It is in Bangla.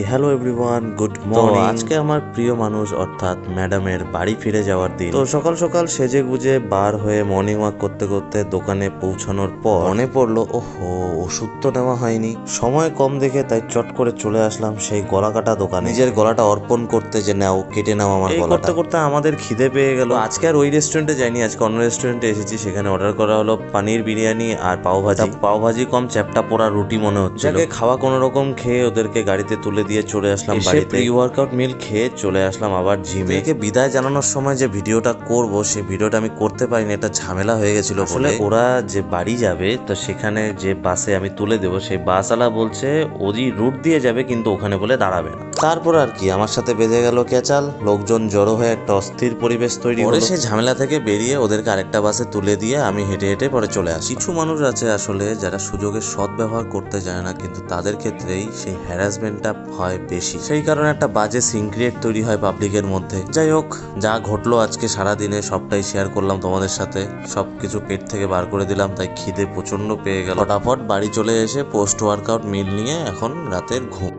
Hello everyone, good morning. আজকে আমার প্রিয় মানুষ অর্থাৎ ম্যাডামের বাড়ি ফিরে যাওয়ার দিন। তো সকাল সকাল সেজে গুজে বার হয়ে মর্নিং ওয়াক করতে করতে দোকানে পৌঁছানোর পর মনে পড়লো, ওহো, ওষুধ তো নেওয়া হয়নি। সময় কম দেখে তাই চট করে চলে আসলাম সেই গলা কাটা দোকানে, নিজের গলাটা অর্পণ করতে, যে নাও কেটে নাও আমার গলাটা। করতে করতে আমাদের খিদে পেয়ে গেল। আজকে আর ওই রেস্টুরেন্টে যাইনি, আজকে অন্য রেস্টুরেন্টে এসেছি। সেখানে অর্ডার করা হলো পানির বিরিয়ানি আর পাওভাজি কম চ্যাপটা পোড়া রুটি মনে হচ্ছে। যাকে খাওয়া কোনো রকম খেয়ে ওদেরকে গাড়িতে তুলে দিয়ে চলে আসলাম বাড়িতে। প্রি ওয়ার্কআউট মিল খেয়ে চলে আসলাম আবার জিমে। বিদায় জানানোর সময় যে ভিডিওটা করব, সেই ভিডিওটা আমি করতে পারিনি, এটা ঝামেলা হয়ে গেছিল। আসলে ওরা যে বাড়ি যাবে, তো সেখানে যে বাসে আমি তুলে দেবো, সেই বাসওয়ালা বলছে ওই রুট দিয়ে যাবে, কিন্তু ওখানে বলে দাঁড়াবে না। তারপর আর কি, আমার সাথে বেজে গেল ক্যাচাল, লোকজন জড়ো হয়ে একটা অস্থির পরিবেশ তৈরি হলো। সেই ঝামেলা থেকে বেরিয়ে ওদেরকে আরেকটা বাসে তুলে দিয়ে আমি হেঁটে হেঁটে পরে চলে আসি। কিছু মানুষ আছে আসলে যারা সুযোগের সদ্ব্যবহার করতে জানে না, কিন্তু তাদের ক্ষেত্রেই সেই হ্যারাসমেন্টটা হয় বেশি। সেই কারণে একটা বাজে সিন ক্রিয়েট তৈরি হয় পাবলিকের মধ্যে। যাই হোক, যা ঘটলো আজকে সারাদিনে সবটাই শেয়ার করলাম তোমাদের সাথে। সবকিছু পেট থেকে বার করে দিলাম, তাই খিদে প্রচন্ড পেয়ে গেল। ফটাফট বাড়ি চলে এসে পোস্ট ওয়ার্কআউট মিল নিয়ে এখন রাতের ঘুম।